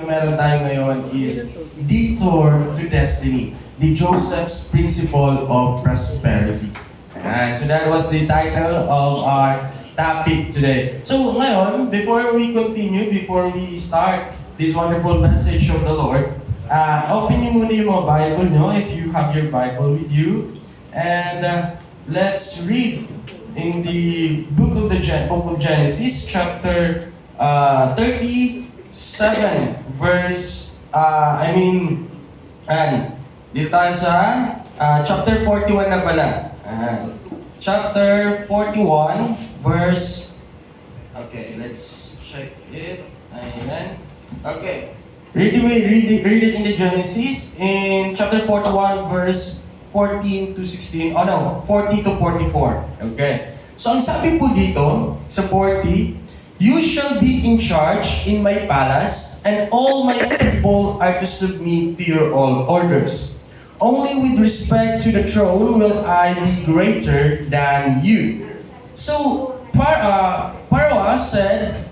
Meron tayo ngayon is Detour to Destiny, the Joseph's Principle of Prosperity. Ayan. So that was the title of our topic today. So ngayon, before we continue, before we start this wonderful message of the Lord, open niyo muna yung mga Bible nyo if you have your Bible with you. And let's read in the book of Genesis, chapter 37, verse, dito tayo sa chapter 41 na pala. Chapter 41, verse, okay, let's check it. Ayan. Okay. Read it in the Genesis in chapter 41, verse 14 to 16. Oh no, 40 to 44. Okay. So ang sabi po dito sa 40, "You shall be in charge in my palace, and all my people are to submit to your orders. Only with respect to the throne will I be greater than you." So Pharaoh said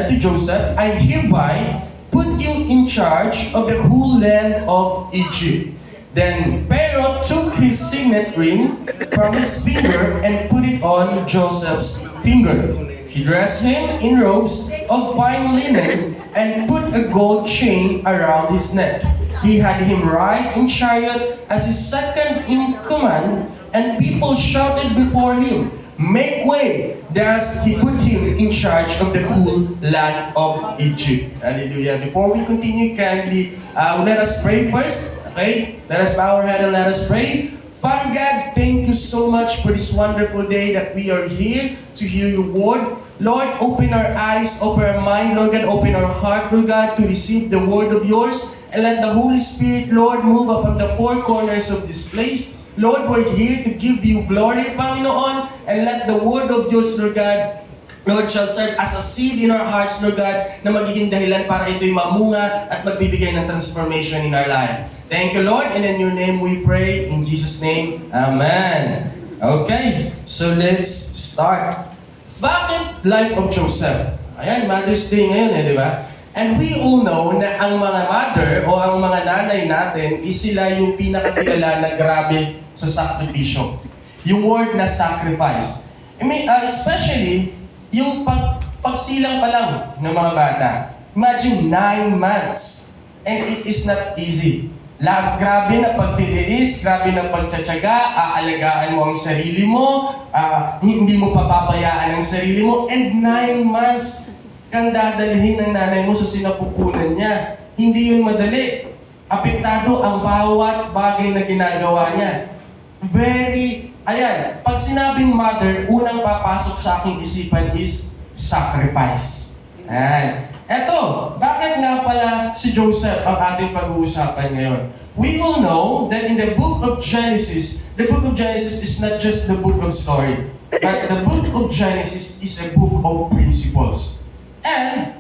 to Joseph, "I hereby put you in charge of the whole land of Egypt." Then Pharaoh took his signet ring from his finger and put it on Joseph's finger. He dressed him in robes of fine linen and put a gold chain around his neck. He had him ride in chariot as his second in command, and people shouted before him, "Make way!" Thus he put him in charge of the whole land of Egypt. Hallelujah. Before we continue, kindly let us pray first. Okay? Let us bow our head and let us pray. Father God, thank you so much for this wonderful day that we are here to hear your word. Lord, open our eyes, open our mind, Lord God, open our heart, Lord God, to receive the word of yours. And let the Holy Spirit, Lord, move upon the four corners of this place. Lord, we're here to give you glory, Panginoon, and let the word of yours, Lord God, Lord, shall serve as a seed in our hearts, Lord God, na magiging dahilan para ito'y mamunga at magbibigay ng transformation in our life. Thank you, Lord, and in your name we pray. In Jesus' name, Amen. Okay, so let's start. Bakit life of Joseph? Ayan, Mother's Day ngayon di ba? And we all know na ang mga mother o ang mga nanay natin is sila yung pinakakilala na grabe sa sakripisyo. Yung word na sacrifice. Especially, yung pagsilang pa lang ng mga bata. Imagine 9 months. And it is not easy. Grabe na pagtitiis, grabe na pagtsatsaga, aalagaan mo ang sarili mo, hindi mo papabayaan ang sarili mo, and 9 months kang dadalhin ng nanay mo sa sinapupunan niya. Hindi yun madali. Apektado ang bawat bagay na ginagawa niya. Pag sinabing mother, unang papasok sa aking isipan is sacrifice. Ayan. Eto, bakit nga pala si Joseph ang ating pag-uusapan ngayon? We all know that in the book of Genesis is not just the book of story, but the book of Genesis is a book of principles. And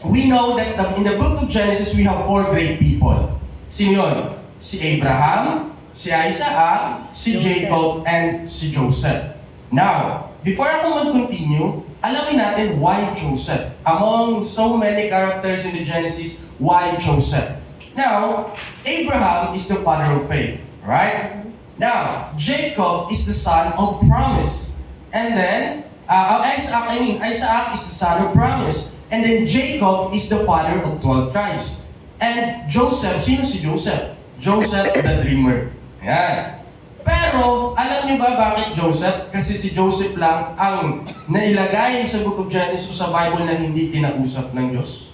we know that in the book of Genesis, we have 4 great people. Sino yun? Si Abraham, si Isaac, si Jacob, and si Joseph. Now, before ako mag-continue, alamin natin why Joseph. Among so many characters in the Genesis, why Joseph? Now, Abraham is the father of faith, right? Now, Jacob is the son of promise. And then, Isaac is the son of promise. And then Jacob is the father of 12 tribes. And Joseph, sino si Joseph? Joseph the dreamer. Ayan. Pero, alam niyo ba bakit Joseph? Kasi si Joseph lang ang nailagay sa book of Genesis sa Bible na hindi kinausap ng Diyos.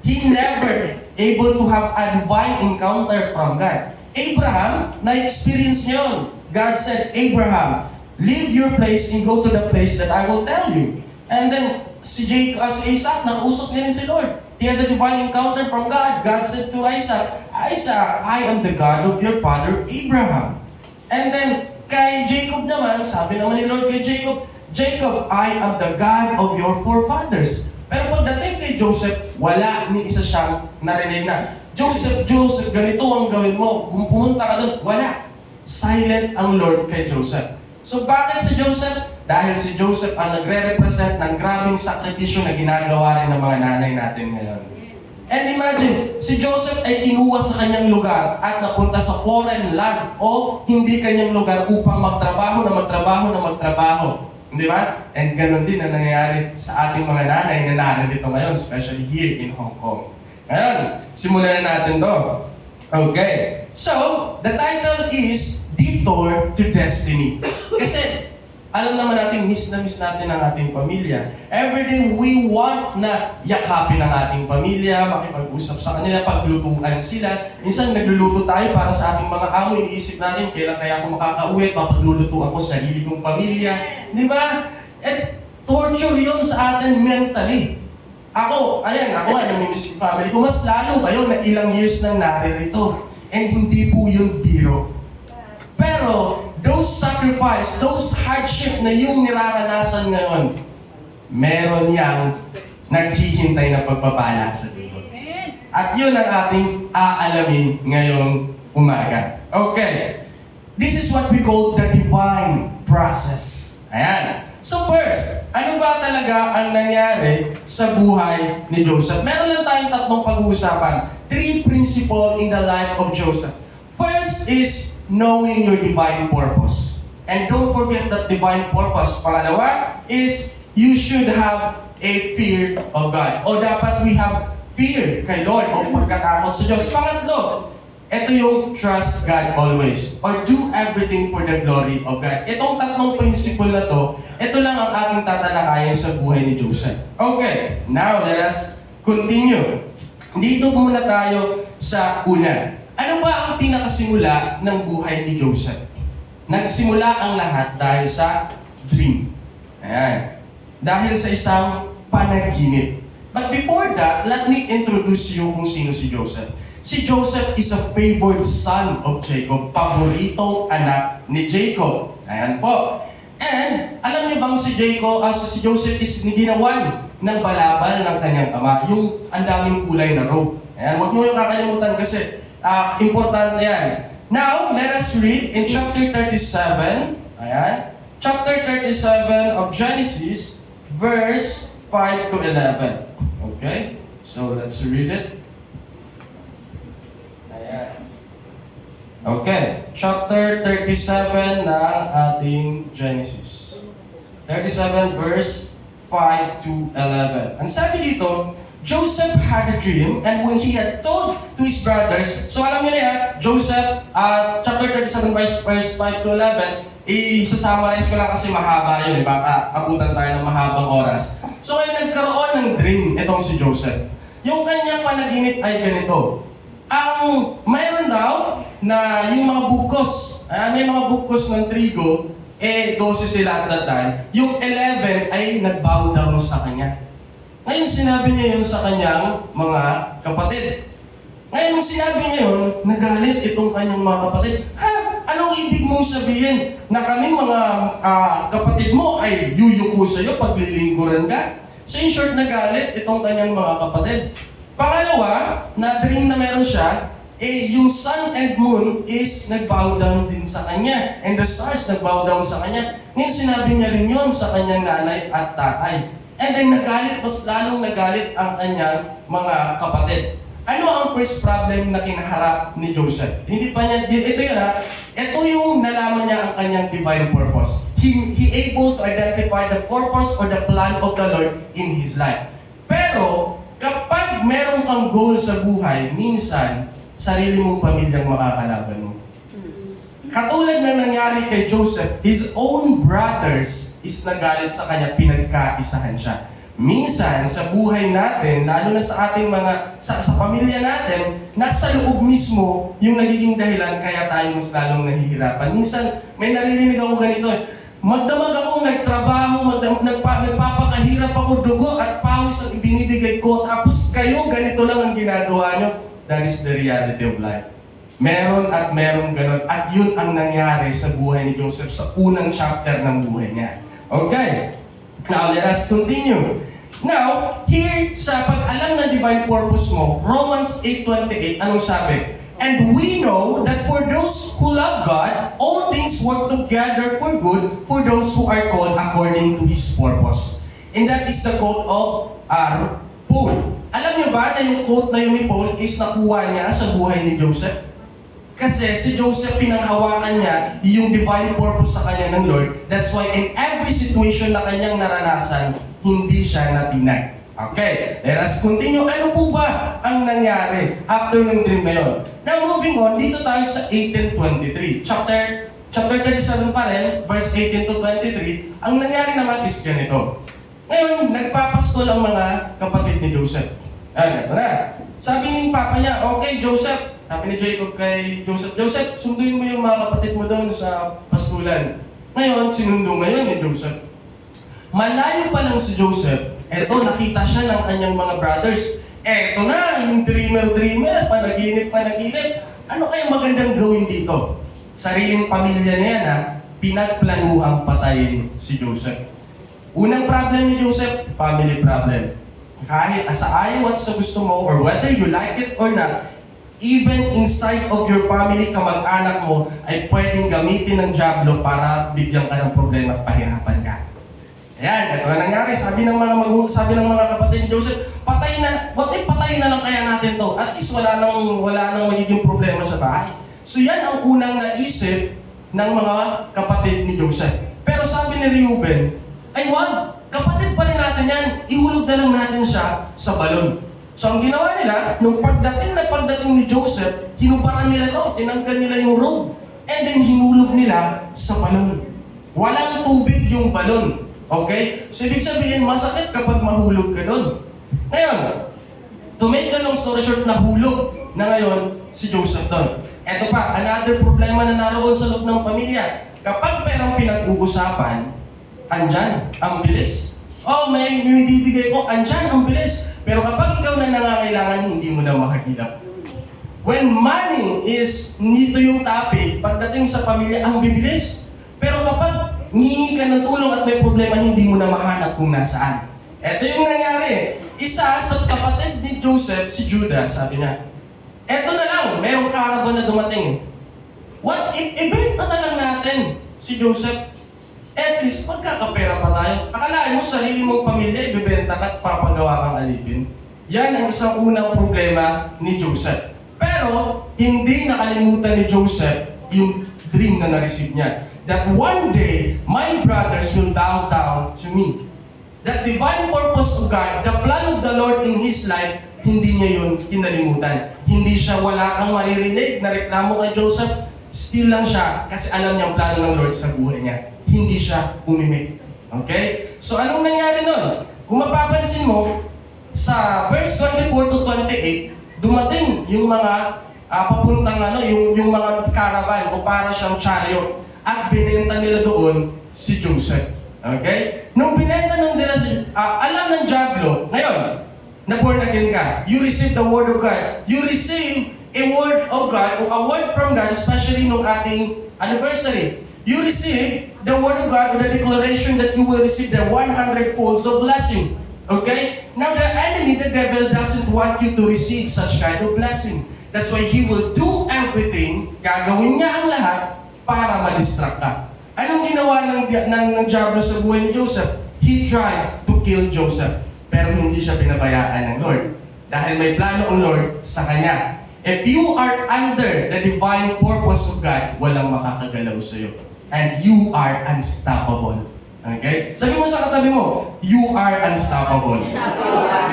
He never able to have a divine encounter from God. Abraham, na-experience niya yun. God said, "Abraham, leave your place and go to the place that I will tell you." And then, si Isaac, nakausap niya rin si Lord. He has a divine encounter from God. God said to Isaac, "Isaac, I am the God of your father Abraham." And then, kay Jacob naman, sabi naman ni Lord kay Jacob, "Jacob, I am the God of your forefathers." Pero pagdating kay Joseph, wala ni isa siyang narinig na, Joseph, ganito ang gawin mo. Kung pumunta ka doon, wala. Silent ang Lord kay Joseph. So bakit si Joseph? Dahil si Joseph ang nagre-represent ng grabing sakripisyo na ginagawa rin ng mga nanay natin ngayon. And imagine, si Joseph ay kinuha sa kanyang lugar at napunta sa foreign land o hindi kanyang lugar upang magtrabaho na magtrabaho na magtrabaho. Di ba? And ganun din ang nangyayari sa ating mga nanay na narito ngayon, especially here in Hong Kong. Ngayon, simulan na natin to. Okay. So, the title is Detour to Destiny. Kasi, alam naman natin, miss na miss natin ang ating pamilya. Everyday, we want na yakapin ang ating pamilya, makipag-usap sa kanila, paglutuan sila. Minsan, nagluluto tayo para sa ating mga amo. Iniisip natin, kailan kaya ako makakauwi, mapaglulutuan ko sarili kong pamilya. Di ba? At torture yun sa atin mentally. Ako nga, namimiss yung family ko. Mas lalo kayo na ilang years nang naririto. And hindi po yun biro. Pero, those sacrifice, those hardship na yung niraranasan ngayon, meron yang naghihintay na pagpapala sa dulo. At yun ang ating aalamin ngayong umaga. Okay. This is what we call the divine process. Ayan. So first, ano ba talaga ang nangyari sa buhay ni Joseph? Meron lang tayong tatlong pag-uusapan. 3 principles in the life of Joseph. First is knowing your divine purpose. And don't forget that divine purpose. Pangalawa is you should have a fear of God. O dapat we have fear kay Lord o pagkatakot sa Diyos. Pangatlo, ito yung trust God always. Or do everything for the glory of God. Itong tatlong principle na to, ito lang ang ating tatalakayin sa buhay ni Joseph. Okay, now let us continue. Dito muna tayo sa una. Ano ba ang pinakasimula ng buhay ni Joseph? Nagsimula ang lahat dahil sa dream. Ayan. Dahil sa isang panaginip. But before that, let me introduce you kung sino si Joseph. Si Joseph is a favored son of Jacob. Paboritong anak ni Jacob. Ayan po. And, alam niyo bang si Joseph is ginawan ng balabal ng kanyang ama. Yung ang daming kulay na robe. Ayan, huwag niyo yung kakalimutan kasi importante yan. Now, let us read in chapter 37. Ayan. Chapter 37 of Genesis, verse 5 to 11. Okay? So, let's read it. Ayan. Okay. Chapter 37 ng ating Genesis. 37 verse 5 to 11. Ang sabi dito, Joseph had a dream, and when he had told to his brothers, so alam niyo na yan, Joseph, chapter 37, verse 5 to 11, i-summarize ko lang kasi mahaba yun, baka abutan tayo ng mahabang oras. So ay nagkaroon ng dream itong si Joseph. Yung kanyang panaginip ay ganito. Mayroon daw na yung mga bukos, may mga bukos ng trigo, 12 sila at that time. Yung 11 ay nag-bow down sa kanya. Ngayon, sinabi niya yun sa kanyang mga kapatid. Ngayon, nung sinabi niya yun, nagalit itong kanyang mga kapatid. Ha? Anong ibig mong sabihin? Na kaming mga kapatid mo ay yuyuko sa'yo pag lilingkuran ka? So in short, nagalit itong kanyang mga kapatid. Pangalawa, na dream na meron siya, yung sun and moon is nag-bow down din sa kanya. And the stars nag-bow down sa kanya. Ngayon, sinabi niya rin yun sa kanyang nanay at tatay. And then nagalit, mas lalong nagalit ang kanyang mga kapatid. Ano ang first problem na kinaharap ni Joseph? Hindi pa niya, ito yun ha, ito yung nalaman niya ang kanyang divine purpose. He able to identify the purpose or the plan of the Lord in his life. Pero, kapag meron kang goal sa buhay, minsan, sarili mong pamilyang makakalaban mo. Katulad na nangyari kay Joseph, his own brothers is nagalit sa kanya, pinagkaisahan siya. Minsan, sa buhay natin, lalo na sa ating sa pamilya natin, nasa loob mismo yung nagiging dahilan kaya tayo mas lalong nahihirapan. Minsan, may naririnig ako ganito magdamag akong nagtrabaho, nagpapakahirap ako, dugo at pawis ang ibinibigay ko, tapos kayo ganito lang ang ginagawa nyo. That is the reality of life. Meron at meron ganon. At yun ang nangyari sa buhay ni Joseph sa unang chapter ng buhay niya. Okay. Now, let us continue. Now, here sa pag-alam ng divine purpose mo, Romans 8:28, anong sabi? And we know that for those who love God, all things work together for good for those who are called according to His purpose. And that is the quote of Paul. Alam niyo ba na yung quote na yun ni Paul is nakuha niya sa buhay ni Joseph? Kasi si Joseph, pinanghawakan niya yung divine purpose sa kanya ng Lord. That's why in every situation na kanyang naranasan, hindi siya natinag. Okay, let us continue. Ano po ba ang nangyari after ng dream na yun? Now moving on, dito tayo sa 18:23. Chapter 37 pa rin, verse 18 to 23. Ang nangyari naman is ganito. Ngayon, nagpapaskol ang mga kapatid ni Joseph. Ito na. Sabi ng papa niya, okay Joseph, sabi ni Jacob kay Joseph, Joseph, sunduin mo yung mga kapatid mo doon sa pastulan. Ngayon, sinundo ngayon ni Joseph. Malayo pa lang si Joseph, eto nakita siya ng kanyang mga brothers. Eto na, yung dreamer, panaginip. Ano kaya magandang gawin dito? Sariling pamilya niya na pinagplanuhang patayin si Joseph. Unang problem ni Joseph, family problem. Kahit sa ayaw at sa gusto mo, or whether you like it or not, even inside of your family, kamag-anak mo, ay pwedeng gamitin ng dyablo para bigyan ka ng problema at pahirapan ka. Ayan, ito na nangyari. Sabi ng mga kapatid ni Joseph, patayin na lang kaya natin to. At least wala nang magiging problema sa bahay. So yan ang unang naisip ng mga kapatid ni Joseph. Pero sabi ni Reuben, ay wag, kapatid pa rin natin yan. Ihulog na lang natin siya sa balon. So ang ginawa nila, nung pagdating ni Joseph, hinubaran nila to, tinanggal nila yung robe, and then hinulog nila sa balon. Walang tubig yung balon. Okay? So ibig sabihin, masakit kapag mahulog ka doon. Ngayon, to make a long story short, nahulog na ngayon si Joseph doon. Eto pa, another problema na naroon sa loob ng pamilya. Kapag perang pinag-uusapan, andyan, ang bilis. Oh, may bibigay ko, andyan, ang bilis. Pero kapag ikaw na nangangailangan, hindi mo na makakilap. When money is nito yung topic, pagdating sa pamilya, ang bibilis. Pero kapag hihingi ka ng tulong at may problema, hindi mo na mahanap kung nasaan. Ito yung nangyari. Isa sa kapatid ni Joseph, si Judah, sabi niya, eto na lang, mayroong caravan na dumating. What if ibenta na lang natin si Joseph? At least, magkakapera pa tayo. Akalain mo, sarili mong pamilya, ibibenta ka at papagawa kang alipin. Yan ang isang unang problema ni Joseph. Pero, hindi nakalimutan ni Joseph yung dream na na-receive niya. That one day, my brothers will bow down to me. That divine purpose of God, the plan of the Lord in his life, hindi niya yun kinalimutan. Hindi siya, wala kang maririnig na reklamo kay Joseph. Still lang siya kasi alam niya ang plano ng Lord sa buhay niya. Hindi siya umimik. Okay? So anong nangyari nun? Kung mapapansin mo, sa verse 24 to 28, dumating yung mga papuntang yung mga caravan o para siyang chariot at binenta nila doon si Joseph. Okay? Nung binenta nila alam ng dyablo, ngayon, na born again ka, you receive the word of God. You receive a word of God o a word from God, especially nung ating anniversary. You receive the word of God or the declaration that you will receive the 100 folds of blessing. Okay? Now the enemy, the devil, doesn't want you to receive such kind of blessing. That's why he will do everything, gagawin niya ang lahat para ma-distract ka. Anong ginawa ng diablo sa buhay ni Joseph? He tried to kill Joseph. Pero hindi siya pinabayaan ng Lord. Dahil may plano ang Lord sa kanya. If you are under the divine purpose of God, walang makakagalaw sa iyo. And you are unstoppable. Okay? Sabi mo sa katabi mo, you are unstoppable.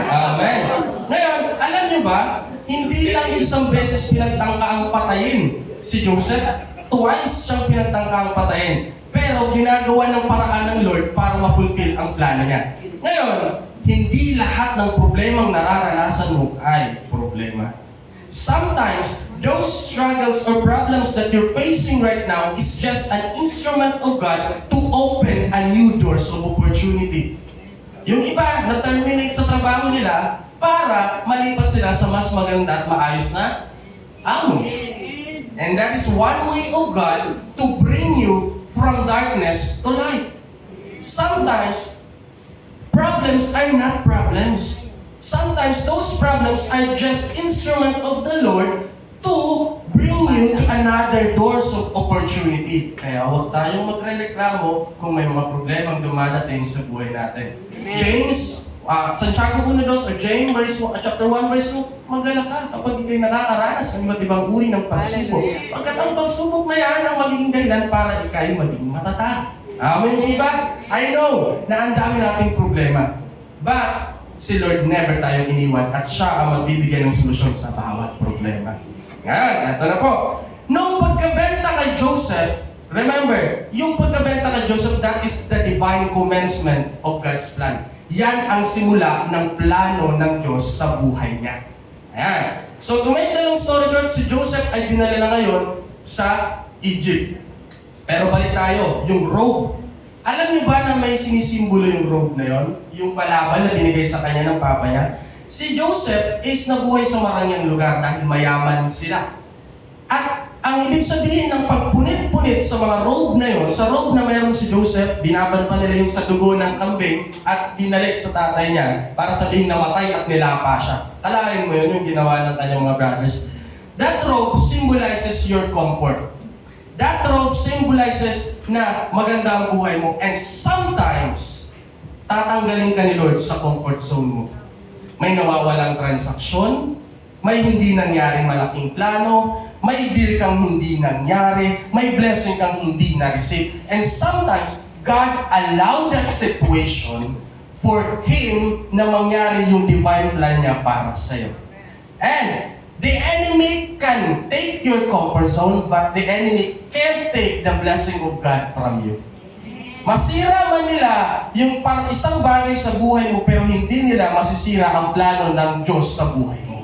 Amen. Ngayon, alam niyo ba, hindi lang isang beses pinagtangka ang patayin si Joseph. Twice siyang pinagtangka ang patayin. Pero ginagawa ng paraan ng Lord para ma-fulfill ang plano niya. Ngayon, hindi lahat ng problemang nararanasan mo ay problema. Sometimes, those struggles or problems that you're facing right now is just an instrument of God to open a new doors of opportunity. Yung iba, na-terminate sa trabaho nila para malipat sila sa mas maganda at maayos na amo. And that is one way of God to bring you from darkness to light. Sometimes, problems are not problems. Sometimes those problems are just instrument of the Lord to bring you to another doors of opportunity. Kaya huwag tayong magrereklamo kung may mga problemang dumadating sa buhay natin. James Santiago 1:2 o James chapter 1 verse 2, magalak ka kapag ikay nakakaranas ng iba't ibang uri ng pagsubok. Pagkat ang pagsubok na yan ang magiging dahilan para ikay maging matatag. Amen po ba? I know na ang dami nating problema. But si Lord never tayong iniwan at siya ang magbibigay ng solusyon sa bawat problema. Yan, ito na po. Nung pagkabenta kay Joseph, remember, yung pagkabenta kay Joseph, that is the divine commencement of God's plan. Yan ang simula ng plano ng Diyos sa buhay niya. Ayan. So, to make the long story short, si Joseph ay dinala na ngayon sa Egypt. Pero balik tayo, yung robe. Alam niyo ba na may sinisimbolo yung robe na yon? Yung palaban na binigay sa kanya ng papa niya? Si Joseph is nabuhay sa marangyang lugar dahil mayaman sila. At ang ibig sabihin ng pagpunit-punit sa mga robe na yon, sa robe na mayroon si Joseph, binabad pa nila yung sa dugo ng kambing at binalik sa tatay niya para sabihin namatay at nilapa siya. Alain mo yun, yung ginawa ng kanyang mga brothers. That robe symbolizes your comfort. That robe symbolizes na maganda ang buhay mo. And sometimes, tatanggalin ka ni Lord sa comfort zone mo. May nawawalang transaksyon, may hindi nangyaring malaking plano, may deal kang hindi nangyari, may blessing kang hindi na-receive. And sometimes, God allowed that situation for Him na mangyari yung divine plan niya para sa'yo. And the enemy can take your comfort zone, but the enemy can't take the blessing of God from you. Masira man nila yung isang bagay sa buhay mo, pero hindi nila masisira ang plano ng Diyos sa buhay mo.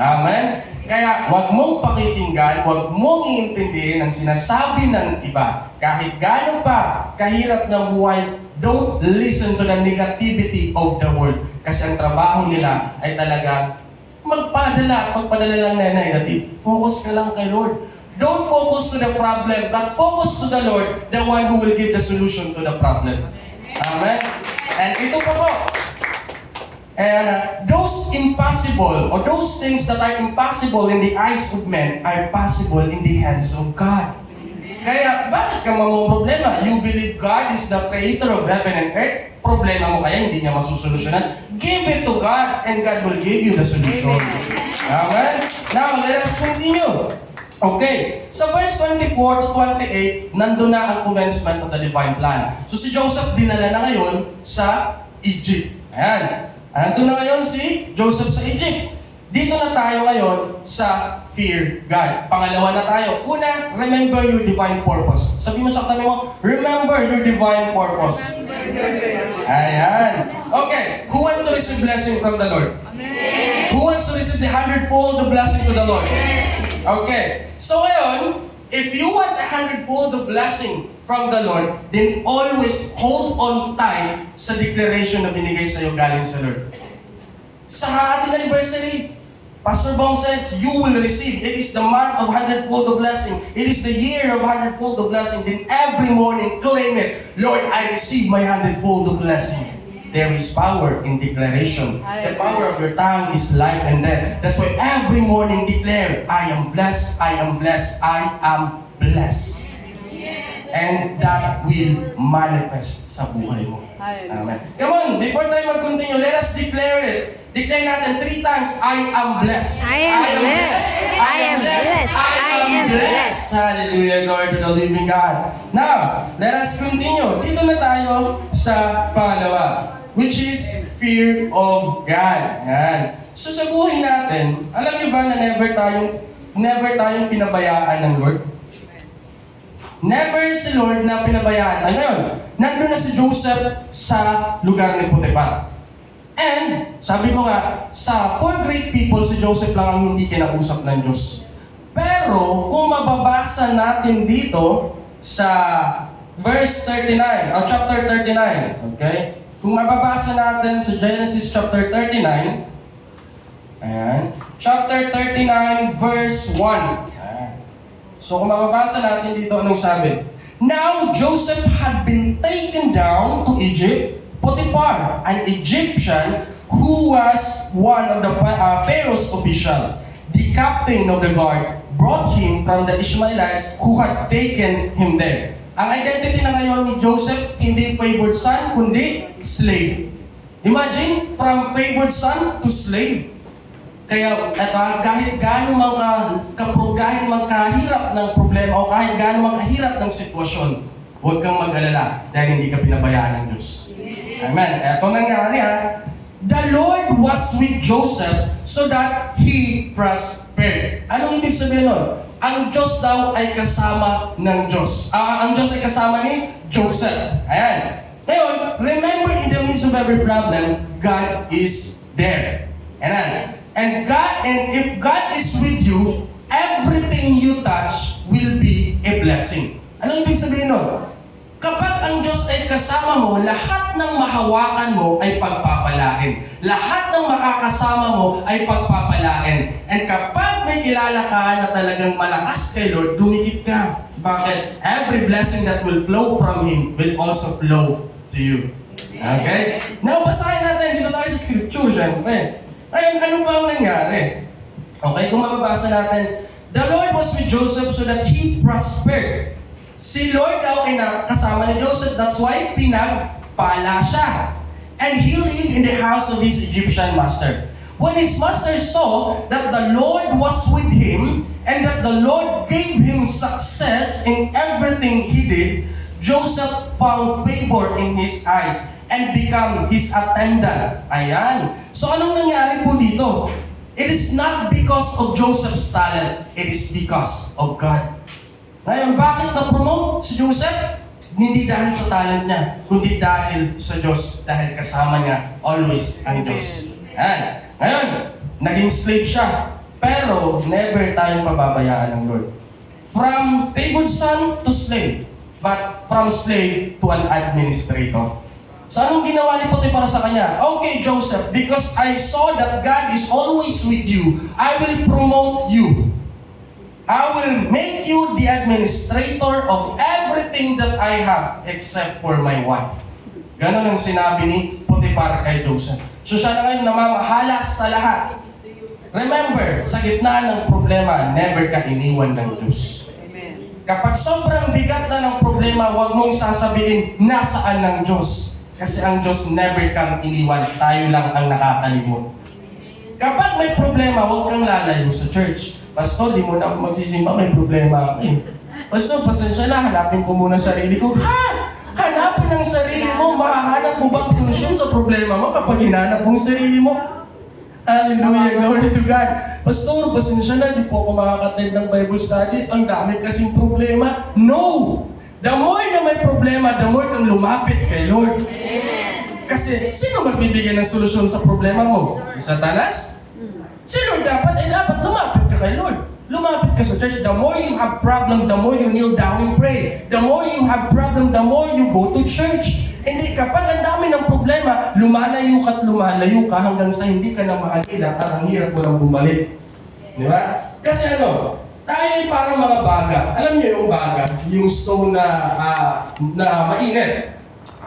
Amen? Kaya huwag mong pakikinggan, huwag mong iintindihin ang sinasabi ng iba. Kahit gaano pa kahirap ng buhay, don't listen to the negativity of the world. Kasi ang trabaho nila ay talaga magpadala lang na negative. Focus ka lang kay Lord. Don't focus to the problem, but focus to the Lord, the one who will give the solution to the problem. Amen? And ito pa po. And those impossible, or those things that are impossible in the eyes of men, are possible in the hands of God. Kaya, bakit ka problema? You believe God is the creator of heaven and earth? Problema mo kaya, hindi niya masusolusyonan? Give it to God, and God will give you the solution. Amen? Now, let us continue. Okay, sa verse 24 to 28, nandun na ang commencement of the divine plan. So si Joseph dinala na ngayon sa Egypt. Ayan. Nandun na ngayon si Joseph sa Egypt. Dito na tayo ngayon sa fear God. Pangalawa na tayo. Una, remember your divine purpose. Sabi mo sa katabi mo, remember your divine purpose. Ayan. Okay, who wants to receive blessing from the Lord? Amen. Who wants to receive the 100-fold blessing to the Lord? Okay, so ngayon, if you want 100-fold blessing from the Lord, then always hold on tight sa declaration na binigay sa iyo galing sa Lord. Sa ating anniversary, Pastor Bong says, you will receive. It is the mark of 100-fold blessing. It is the year of 100-fold blessing. Then every morning, claim it. Lord, I receive my 100-fold blessing. There is power in declaration. The power of your tongue is life and death. That's why every morning declare, I am blessed, I am blessed, I am blessed. And that will manifest sa buhay mo. Amen. Come on, before tayo mag-continue, let us declare it. Declare natin 3 times, I am blessed. I am blessed. I am blessed. I am blessed. Hallelujah, glory to the living God. Now, let us continue. Dito na tayo sa pangalawa, which is fear of God. Yan. So sa buhay natin, alam niyo ba na never tayong pinabayaan ng Lord? Never si Lord na pinabayaan tayo. Ngayon, nandun na si Joseph sa lugar ni Potiphar. And, sabi ko nga, sa 4 great people, si Joseph lang ang hindi kinausap ng Diyos. Pero, kung mababasa natin dito sa verse 39, o chapter 39, okay? Kung mababasa natin sa Genesis chapter 39, ayan, chapter 39, verse 1. Ayan. So, kung mababasa natin dito, anong sabi? Now, Joseph had been taken down to Egypt. Potiphar, an Egyptian who was one of the Pharaoh's official, the captain of the guard, brought him from the Ishmaelites who had taken him there. Ang identity na ngayon ni Joseph, hindi favored son, kundi slave. Imagine, from favored son to slave. Kaya kahit gaano man kahirap ng problema o kahit gaano man kahirap ng sitwasyon, huwag kang mag-alala dahil hindi ka pinabayaan ng Diyos. Amen. Ito nangyari ha. The Lord was with Joseph so that he prospered. Anong ibig sabihin nun? Ang Diyos daw ay kasama ng Diyos. Ang Diyos ay kasama ni Joseph. Ayan. Ngayon, remember in the midst of every problem, God is there. Ayan. And if God is with you, everything you touch will be a blessing. Ano ibig sabihin nun? Kapag ang Diyos ay kasama mo, lahat ng mahawakan mo ay pagpapalain. Lahat ng makakasama mo ay pagpapalain. And kapag may kilala ka na talagang malakas kay Lord, dumikit ka. Bakit? Every blessing that will flow from Him will also flow to you. Okay? Now, basahin natin. Dito tayo sa scripture, syempre. Ngayon, ano ba ang nangyari? Okay, kung mababasa natin, the Lord was with Joseph so that he prospered. Si Lord daw ay kasama ni Joseph, that's why pinagpala siya. And he lived in the house of his Egyptian master. When his master saw that the Lord was with him and that the Lord gave him success in everything he did, Joseph found favor in his eyes and become his attendant. Ayan. So anong nangyari po dito? It is not because of Joseph's talent. It is because of God. Ngayon, bakit na-promote si Joseph? Hindi dahil sa talent niya, kundi dahil sa Diyos. Dahil kasama niya always ang Diyos. Ayan. Ngayon, naging slave siya. Pero never tayong pababayaan ng Lord. From favored son to slave. But from slave to an administrator. So anong ginawa ni Potiphar sa kanya? Okay, Joseph, because I saw that God is always with you, I will promote you. I will make you the administrator of everything that I have except for my wife. Ganon ang sinabi ni Potiphar kay Joseph. So siya na ngayon namamahala sa lahat. Remember, sa gitna ng problema, never ka iniwan ng Diyos. Kapag sobrang bigat na ng problema, huwag mong sasabihin, nasaan ng Diyos? Kasi ang Diyos never kang iniwan, tayo lang ang nakakalimot. Kapag may problema, huwag kang lalayo sa church. Pastor, di mo na ako magsisimba, may problema ako eh. Pastor, pasensya na, hanapin ko muna sarili ko. Ha? Hanapin ang sarili mo, mahahanap mo bang solusyon sa problema mo kapag hinanap mong sarili mo? Hallelujah, glory to God. Pastor, pasensya na, di po ako makakatend ng Bible study. Ang dami kasing problema. No! The more na may problema, the more kang lumapit kay Lord. Kasi, sino magbibigay ng solusyon sa problema mo? Si Satanas? Si Lord dapat lumapit ka kay Lord. Lumapit ka sa church. The more you have problem, the more you kneel down and pray. The more you have problem, the more you go to church. Hindi, kapag ang dami ng problema, lumalayo ka hanggang sa hindi ka na makakila at ang hirap mo nang bumalik. Di ba? Kasi tayo ay parang mga baga. Alam niyo yung baga? Yung stone na mainit.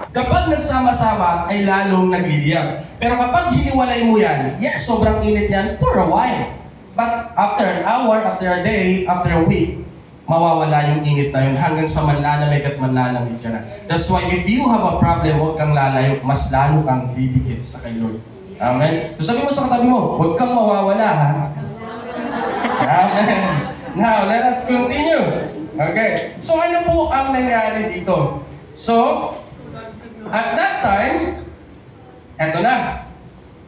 Kapag nagsama-sama, ay lalong nagliliyab. Pero kapag hiniwalay mo yan, yes, sobrang init yan for a while. But after an hour, after a day, after a week, mawawala yung init na yun hanggang sa manlalamig at manlalamig ka na. That's why if you have a problem, huwag kang lalayo, mas lalo kang didikit sa kay Lord. Amen? So sabi mo sa katabi mo, huwag kang mawawala ha. Amen. Now, let us continue. Okay. So ano po ang nangyari dito? So, at that time, eto na.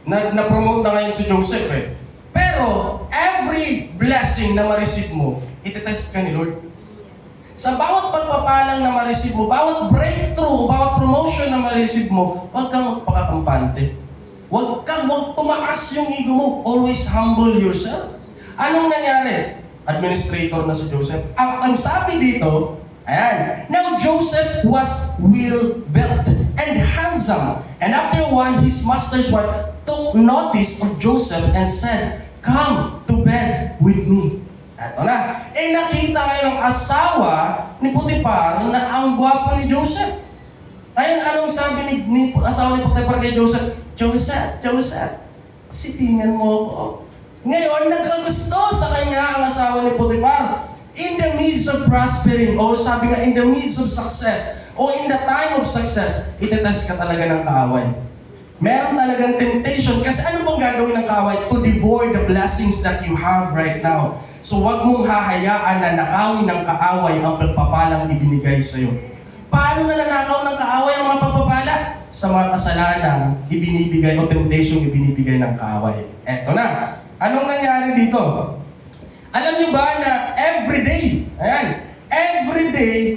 Na-promote na ngayon si Joseph eh. Pero, every blessing na ma-receive mo, itetest ka ni Lord. Sa bawat pagpapalang na ma-receive mo, bawat breakthrough, bawat promotion na ma-receive mo, huwag kang magpakakampante. Huwag tumaas yung ego mo. Always humble yourself. Anong nangyari? Administrator na si Joseph. Ang sabi dito, ayan, now Joseph was well-built and handsome. And after a while, his master's wife took notice of Joseph and said, "Come to bed with me." Eto na. Nakita ngayon ng asawa ni Potiphar na ang gwapo ni Joseph. Ayun, anong sabi ni asawa ni Potiphar kay Joseph? Joseph, sipingan mo ako. Ngayon, nagkagusto sa kanya ang asawa ni Potiphar. In the midst of prospering, o sabi nga, in the midst of success, o in the time of success, itetest ka talaga ng kaaway. Meron talagang temptation kasi ano bang gagawin ng kaaway? To devour the blessings that you have right now. So wag mong hahayaan na nakawin ng kaaway ang pagpapalang ibinigay sa iyo. Paano nananakaw ng kaaway ang mga pagpapala? Sa mga kasalanan ibinibigay o temptation ibinibigay ng kaaway. Eto na. Anong nangyari dito? Alam niyo ba na everyday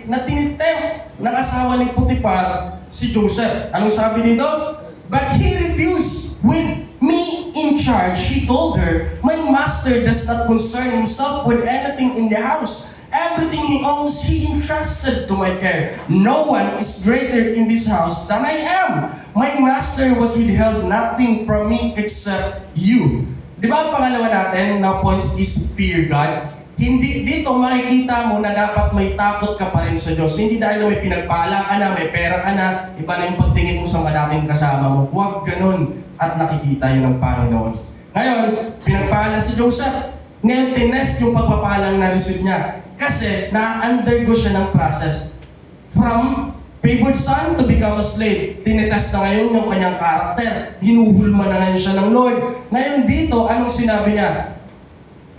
na tinitempt ng asawa ni Potiphar si Joseph. Anong sabi dito? But he refused. With me in charge, he told her, my master does not concern himself with anything in the house. Everything he owns, he entrusted to my care. No one is greater in this house than I am. My master was withheld nothing from me except you. Di ba ang pangalawa natin na points is fear God? Hindi dito makikita mo na dapat may takot ka pa rin sa Diyos. Hindi dahil may pinagpala ka na, may pera ka na, iba na yung pagtingin mo sa madating kasama mo. Huwag ganun at nakikita yun ng Panginoon. Ngayon, pinagpala si Joseph. Ngayon, tinest yung pagpapalang na-receive niya. Kasi na-undergo siya ng process. From favored son to become a slave. Tinetest na ngayon yung kanyang karakter. Hinuhulma na ngayon siya ng Lord. Ngayon dito, anong sinabi niya?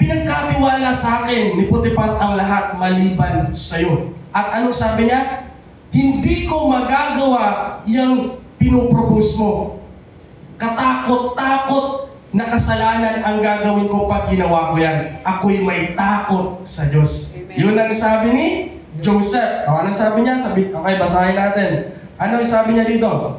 Pinagkatiwala sa akin ni Potiphar ang lahat maliban sa iyo. At anong sabi niya? Hindi ko magagawa yung pinupropose mo. Katakot-takot na kasalanan ang gagawin ko pag ginawa ko yan. Ako'y may takot sa Diyos. Amen. Yun ang sabi ni Joseph. Ano sabi niya? Okay, basahin natin. Ano sabi niya dito?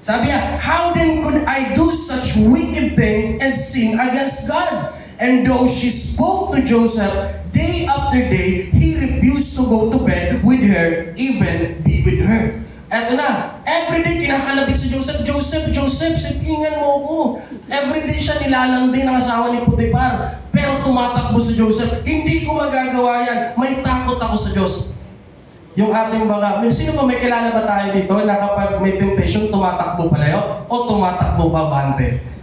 Sabi niya, how then could I do such wicked thing and sin against God? And though she spoke to Joseph day after day, he refused to go to bed with her, even be with her. Eto na, everyday kinakalabit si Joseph, Joseph, sipingan mo ako. Everyday siya nilalandi ng asawa ni Potiphar. Pero tumatakbo si Joseph, hindi ko magagawa yan, may takot ako sa Diyos. Yung ating mga, sino ba may kilala ba tayo dito na kapag may temptation, tumatakbo palayo o tumatakbo pa bante?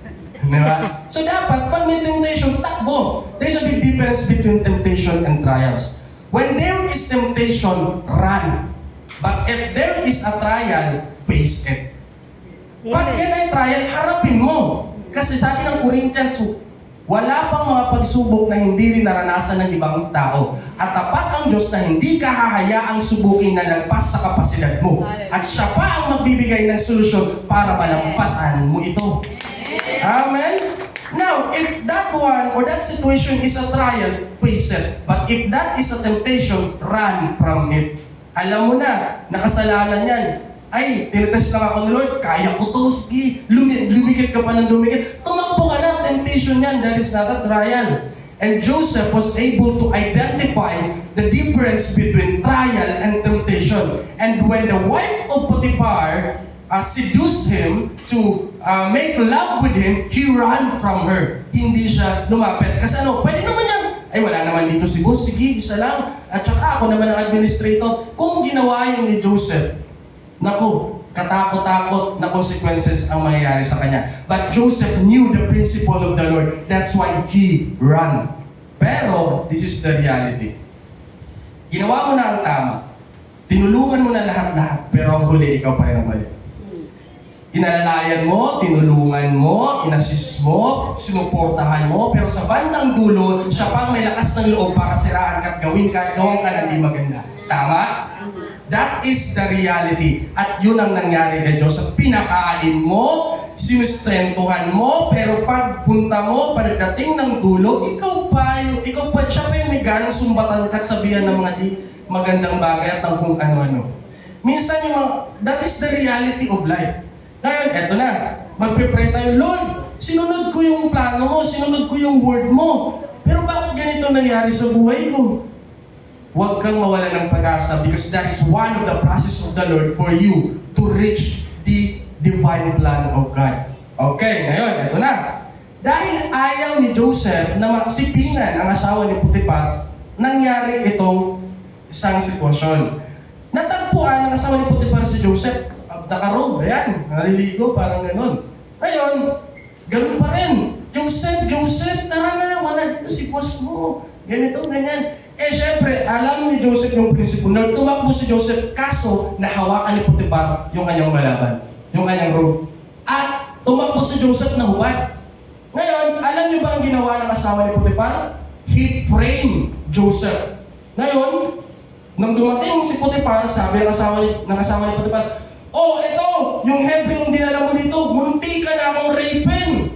Diba? So dapat, pag may temptation, takbo. There's a big difference between temptation and trials. When there is temptation, run. But if there is a trial, face it. Pag yan ay trial, harapin mo. Kasi sabi ng Corinthians, wala pang mga pagsubok na hindi rin naranasan ng ibang tao. At tapat ang Diyos na hindi ka hahayaang subukin na lagpas sa kapasidad mo. At siya pa ang magbibigay ng solusyon para malampasan mo ito. Amen? Now, if that one or that situation is a trial, face it. But if that is a temptation, run from it. Alam mo na, nakasalanan yan. Ay, tinetest lang ako ni Lord, kaya ko to, sige, lumikit ka pa ng lumikit. Tumakbo ka na, temptation yan, that is not a trial. And Joseph was able to identify the difference between trial and temptation. And when the wife of Potiphar seduced him to make love with him, he ran from her. Hindi siya lumapit. Kasi ano, pwede naman yan. Ay, wala naman dito si boss. Sige, isa lang. At saka ako naman ang administrator. Kung ginawa yun ni Joseph, naku, katakot-takot na consequences ang mangyayari sa kanya. But Joseph knew the principle of the Lord. That's why he ran. Pero, this is the reality. Ginawa mo na ang tama. Tinulungan mo na lahat-lahat. Pero ang huli, ikaw pa rin ang mali. Inalalayan mo, tinulungan mo, inassist mo, sinuportahan mo, pero sa bandang dulo, siya pang may lakas ng loob para siraan ka at gawin ka na di maganda. Tama? That is the reality. At yun ang nangyari kay Joseph. Pinakain mo, sinustentuhan mo, pero pagpunta mo, pagdating ng dulo, ikaw pa, siya pa yung may ganang sumbatan at sabihan ng mga di magandang bagay at ng kung ano-ano. Minsan that is the reality of life. Ngayon, eto na. Magpipray tayo, Lord, sinunod ko yung plano mo, sinunod ko yung word mo. Pero bakit ganito nangyari sa buhay ko? Huwag kang mawala ng pag-asa because that is one of the process of the Lord for you to reach the divine plan of God. Okay, ngayon, eto na. Dahil ayaw ni Joseph na maksipingan ang asawa ni Potiphar, nangyari itong isang sitwasyon. Natagpuan ng asawa ni Potiphar si Joseph. Nakarob, ayan, naliligo, parang gano'n. Ngayon, gano'n pa rin. Joseph, tara na, wala dito si boss mo. Ganito, ganyan. Syempre, alam ni Joseph yung prinsipyo. Tumakbo si Joseph, kaso nahawakan ni Potiphar yung kanyang malaban, yung kanyang robe. At tumakbo si Joseph na hubad. Ngayon, alam niyo ba ang ginawa ng asawa ni Potiphar? He framed Joseph. Ngayon, nang dumating si Potiphar, sabi ng asawa ni Potiphar, "Oh, ito, yung Hebreo yung dinala mo dito, munti ka na akong rapin."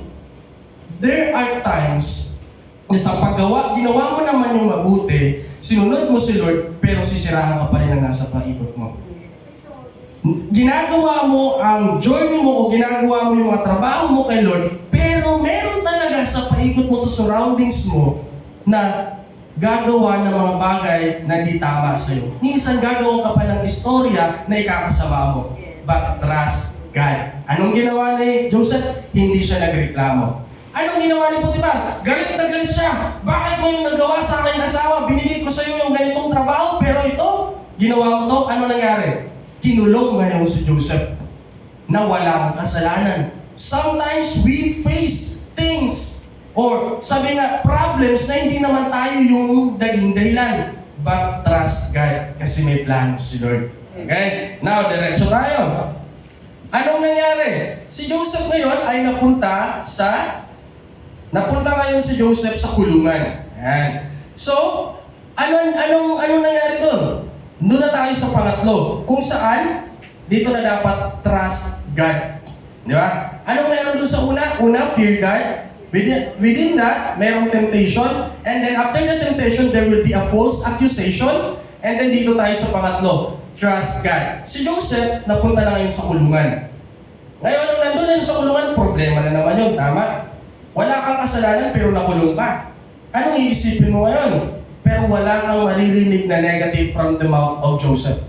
There are times na sa paggawa, ginawa mo naman yung mabuti, sinunod mo si Lord, pero sisirahan ka pa rin ang nasa paikot mo. Ginagawa mo ang journey mo o ginagawa mo yung mga trabaho mo kay Lord, pero meron talaga sa paikot mo sa surroundings mo na gagawa ng mga bagay na di tama sa'yo. Minsan gagawa ka pa ng istorya na ikakasama mo. But trust God. Anong ginawa ni Joseph? Hindi siya nagreklamo. Anong ginawa ni Potiphar? Galit na galit siya. Bakit mo yung nagawa sa aking asawa? Binigay ko sa iyo yung ganitong trabaho, pero ito, ginawa mo to, ano nangyari? Kinulong ngayon si Joseph na walang kasalanan. Sometimes we face things or sabi nga, problems na hindi naman tayo yung naging dahilan. But trust God kasi may plano si Lord. Okay? Now, diretso tayo. Anong nangyari? Si Joseph ngayon ay napunta ngayon si Joseph sa kulungan. Ayan. So, anong nangyari doon? Doon na tayo sa pangatlo. Kung saan, dito na dapat trust God. Di ba? Anong meron doon sa una? Una, fear God. Within that, mayroong temptation. And then after the temptation, there will be a false accusation. And then dito tayo sa pangatlo, trust God. Si Joseph, napunta na ngayon sa kulungan. Ngayon, nung nandun na siya sa kulungan, problema na naman yun, tama? Wala kang kasalanan pero nakulong ka. Anong iisipin mo ngayon? Pero wala kang maririnig na negative from the mouth of Joseph.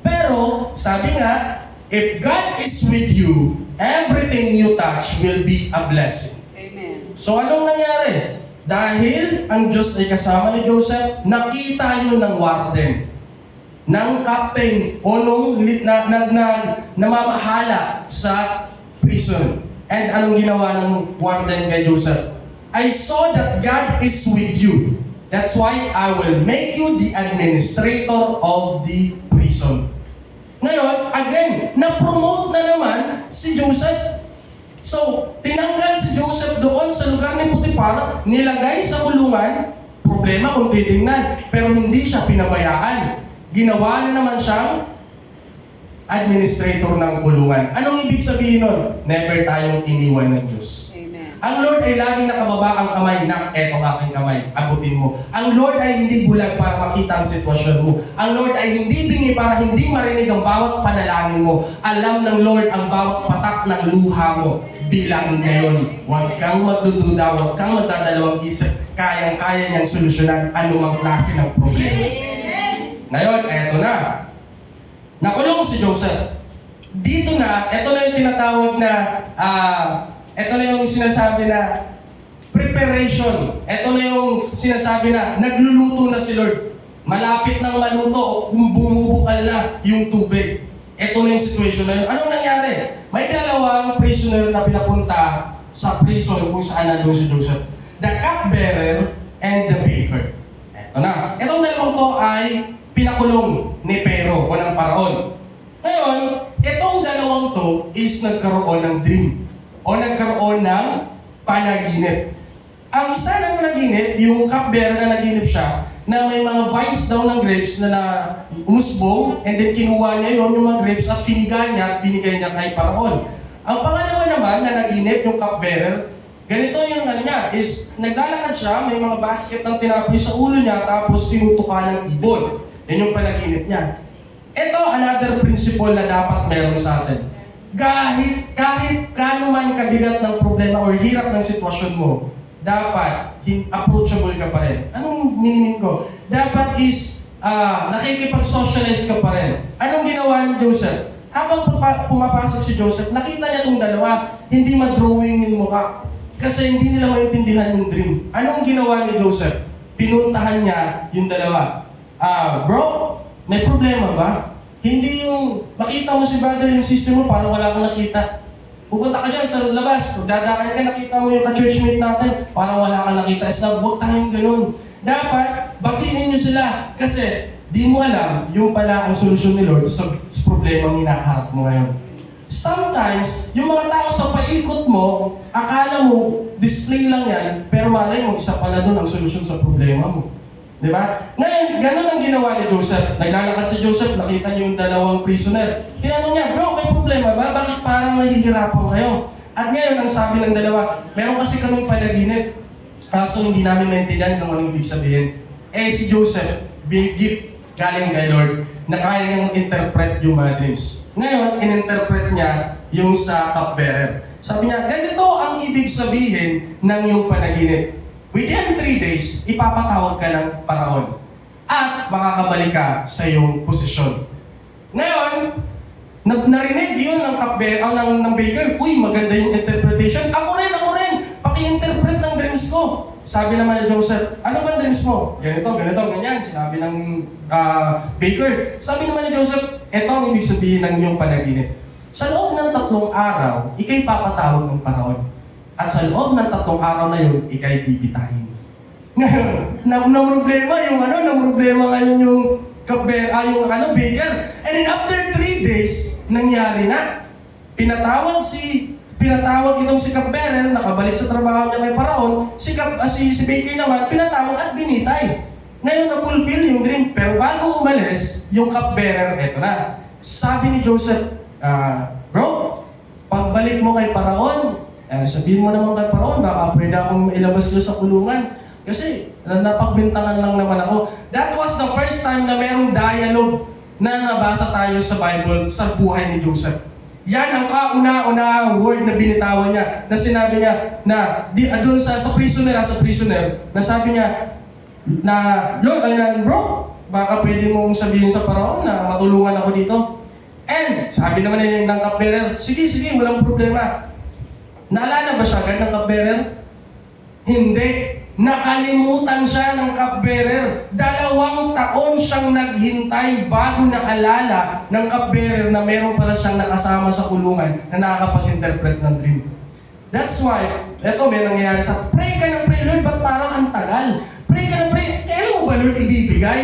Pero, sabi nga, if God is with you, everything you touch will be a blessing. Amen. So anong nangyari? Dahil ang Diyos ay kasama ni Joseph, nakita yun ng warden, ng captain o nung namamahala sa prison. And anong ginawa ng warden kay Joseph? I saw that God is with you. That's why I will make you the administrator of the prison. Ngayon, again, na-promote na naman si Joseph. So, tinanggal si Joseph doon sa lugar ni Potiphar, nilagay sa kulungan, problema kung titingnan, pero hindi siya pinabayaan. Ginawa na naman siyang administrator ng kulungan. Anong ibig sabihin nun? Never tayong iniwan ng Diyos. Amen. Ang Lord ay laging nakababa ang kamay na, eto aking kamay, abutin mo. Ang Lord ay hindi bulag para makita ang sitwasyon mo. Ang Lord ay hindi bingi para hindi marinig ang bawat panalangin mo. Alam ng Lord ang bawat patak ng luha mo. Bilang ngayon, huwag kang magdududa, huwag kang magdadalawang isip. Kayang-kaya niyang solusyonan anumang klase ng problema. Ngayon, eto na. Nakulong si Joseph. Dito na, ito na yung tinatawag na, ito na yung sinasabi na preparation. Ito na yung sinasabi na nagluluto na si Lord. Malapit nang maluto kung bumubukal na yung tubig. Ito na yung situation na yun. Anong nangyari? May dalawang prisoner na pinapunta sa prison kung saan nandun si Joseph. The cupbearer and the baker. Ito na. Itong dalawang to ay pinakulong ni Pero o ng Paraon. Ngayon, itong dalawang to is nagkaroon ng dream o nagkaroon ng panaginip. Ang isa na naginip, yung cupbearer na naginip siya, na may mga vines daw ng grapes na umusbong and then kinuha niya yung mga grapes at pinigay niya at binigay niya kay Paraon. Ang pangalawa naman na naginip, yung cupbearer, ganito yung niya is naglalakad siya, may mga basket ng tinapoy sa ulo niya tapos tinutuka ng ibon. Yan yung panaginip niya. Ito, another principle na dapat meron sa atin. Kahit kano man kabigat ng problema o hirap ng sitwasyon mo, dapat approachable ka pa rin. Anong meaning ko? Dapat is nakikipag-socialize ka pa rin. Anong ginawa ni Joseph? Habang pumapasok si Joseph, nakita niya itong dalawa, hindi ma-drawing yung mukha. Kasi hindi nila maintindihan yung dream. Anong ginawa ni Joseph? Pinuntahan niya yung dalawa. Bro, may problema ba? Hindi yung makita mo si brother yung sister mo, parang wala kang nakita. Pupunta ka dyan sa labas, pag dadaan ka, nakita mo yung ka-churchmate natin, parang wala kang nakita. Huwag tayong ganun. Dapat, batiin nyo sila. Kasi, di mo alam, yung pala ang solusyon ni Lord sa problema ang hinakaharap mo ngayon. Sometimes, yung mga tao sa paikot mo, akala mo, display lang yan, pero malay mo, isa pala doon ang solusyon sa problema mo. Di ba? Ngayon, ganun ang ginawa ni Joseph. Naglalakad si Joseph, nakita niyo yung dalawang prisoner. Tinanong niya, bro, may problema ba? Bakit parang nahihirapan kayo? At ngayon, ang sabi ng dalawa, meron kasi kaming panaginip. Kaso hindi namin maintindihan kung anong ibig sabihin. Si Joseph, big gift galing kay Lord na kaya niyang interpret yung mga dreams. Ngayon, in-interpret niya yung sa cupbearer. Sabi niya, ganito ang ibig sabihin ng iyong panaginip. Within 3 days, ipapatawag ka ng paraon at makakabalik ka sa iyong posisyon. Ngayon, narinig yun ng cupbearer, ng baker, uy, maganda yung interpretation. Ako rin, paki-interpret ng dreams ko. Sabi naman ni Joseph, ano ba dreams mo? Ganito, ganyan. Sinabi ng baker. Sabi naman ni Joseph, eto ang ibig sabihin ng iyong panaginip. Sa loob ng 3 araw, ikay papatawag ng paraon. At sa loob ng 3 araw na yun, ikay bibitahin. Ngayon, na problema ngayon yung baker. And then after 3 days, nangyari na. Pinatawag itong si cupbearer, nakabalik sa trabaho niya kay Paraon, si baker naman, pinatawag at binitay. Ngayon, na-fulfill yung dream. Pero bago umalis, yung cupbearer, eto na. Sabi ni Joseph, bro, pagbalik mo kay Paraon, sabihin mo naman kay Paraon, baka pwede akong ilabas nyo sa kulungan. Kasi, napagbintangan lang naman ako. That was the first time na merong dialogue na nabasa tayo sa Bible sa buhay ni Joseph. Yan ang kauna-unahang word na binitawan niya, na sinabi niya, na doon sa prisoner, na sabi niya, Lord, bro, baka pwede mong sabihin sa Paraon na matulungan ako dito. And, sabi naman ng cupbearer, sige, walang problema. Naalala ba siya agad ng cupbearer? Hindi. Nakalimutan siya ng cupbearer. 2 taon siyang naghintay bago naalala ng cupbearer na meron pala siyang nakasama sa kulungan na nakakapag-interpret ng dream. That's why, eto may nangyayari sa pray ka ng pray, Lord, ba't parang ang tagal? Pray ka ng pray, kailan mo ba Lord ibibigay?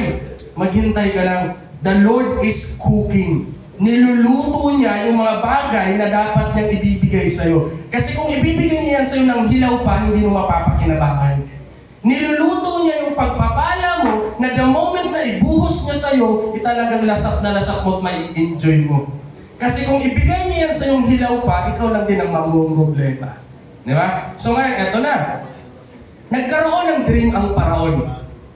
Maghintay ka lang. The Lord is cooking. Niluluto niya yung mga bagay na dapat niyang ibibigay sa'yo. Kasi kung ibibigay niya yan sa'yo ng hilaw pa, hindi mo mapapakinabangan. Niluluto niya yung pagpapala mo na the moment na ibuhos niya sa'yo, talagang lasap na lasap mo at mai-enjoy mo. Kasi kung ibigay niya yan sa'yong hilaw pa, ikaw lang din ang mamumroblema. Di ba? So ngayon, eto na. Nagkaroon ng dream ang Paraon.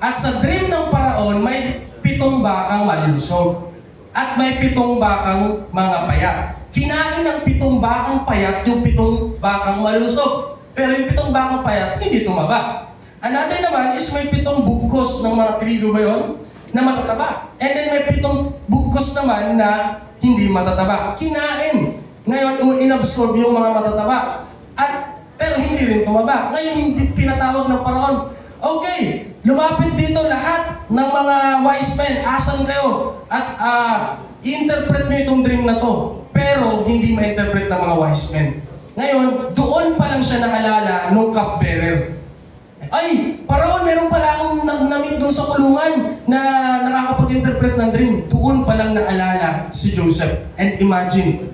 At sa dream ng Paraon, may 7 bakang malulusog. At may 7 bakang mga payat. Kinain ng 7 bakang payat yung 7 bakang malusog. Pero yung 7 bakang payat, hindi tumaba. Another naman is may 7 bugkos ng mga trigo ba yun? Na matataba. And then may 7 bugkos naman na hindi matataba. Kinain. Ngayon, inabsorb yung mga matataba. Pero hindi rin tumaba. Ngayon, hindi pinatawag ng Paraon. Okay, lumapit dito lahat ng mga wise men. Asan kayo? At interpret nyo itong dream na to. Pero hindi ma-interpret ng mga wise men. Ngayon, doon pa lang siya naalala nung cupbearer. Ay, Paraon, meron pala akong namit doon sa kulungan na nakakapag-interpret ng dream. Doon pa lang naalala si Joseph. And imagine,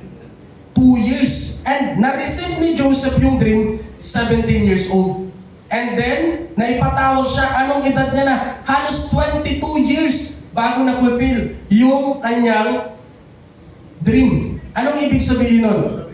2 years. And na-receive ni Joseph yung dream, 17 years old. And then, naipatawag siya, anong edad niya na? Halos 22 years bago na-fulfill yung kanyang dream. Anong ibig sabihin nun?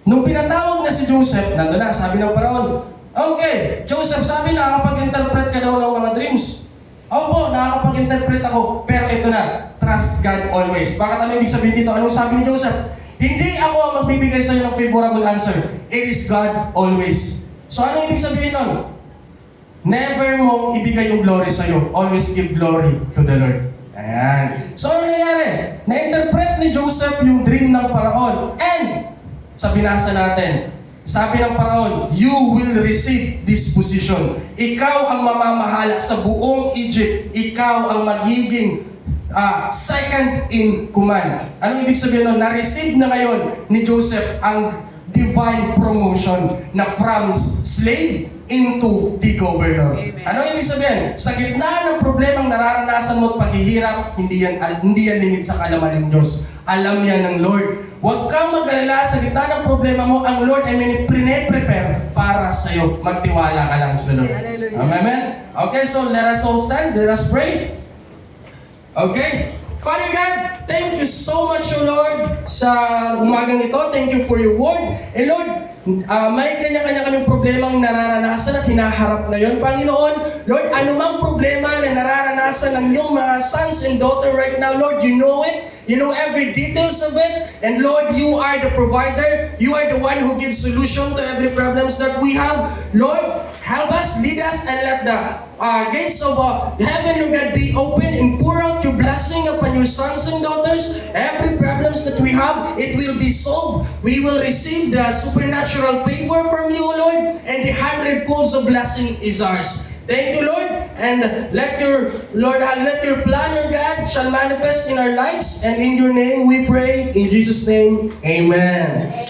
Nung pinatawag na si Joseph, nandun na, sabi ng Paraon, okay, Joseph, sabi nakakapag-interpret ka daw ng mga dreams. Opo, nakakapag-interpret ako. Pero ito na, trust God always. Bakit ano ibig sabihin dito? Anong sabi ni Joseph? Hindi ako ang magbibigay sa iyo ng favorable answer. It is God always. So ano ibig sabihin nun? Never mong ibigay yung glory sa iyo. Always give glory to the Lord. Ayan. So ano nangyari? Na-interpret ni Joseph yung dream ng Paraon. And, sa binasa natin, sabi ng Paraon, you will receive this position. Ikaw ang mamamahala sa buong Egypt. Ikaw ang magiging second in command. Anong ibig sabihin nun? Na-receive na ngayon ni Joseph ang divine promotion na from slave into the governor. Ano ibig sabihin? Sa gitna ng problemang nararanasan mo at paghihirap, hindi yan lingid sa kalaman ng Diyos. Alam yan ng Lord. Huwag kang mag-alala sa gitna ng problema mo, ang Lord ay prepare para sa iyo. Magtiwala ka lang sa Lord. Amen? Okay, so let us all stand. Let us pray. Okay? Father God, thank you so much, O Lord, sa umagang ito. Thank you for your word. And Lord, may kanya-kanya kaming problemang nararanasan at hinaharap ngayon. Panginoon, Lord, anumang problema na nararanasan ng iyong mga sons and daughter right now, Lord, you know it. You know every details of it. And Lord, you are the provider. You are the one who gives solution to every problems that we have. Lord, help us, lead us, and let the gates of heaven, Lord God, be open and pour out your blessing upon your sons and daughters. Every problems that we have, it will be solved. We will receive the supernatural favor from you, Lord, and the hundredfolds of blessing is ours. Thank you, Lord, and let your plan, Lord God, shall manifest in our lives, and in your name we pray. In Jesus' name, amen.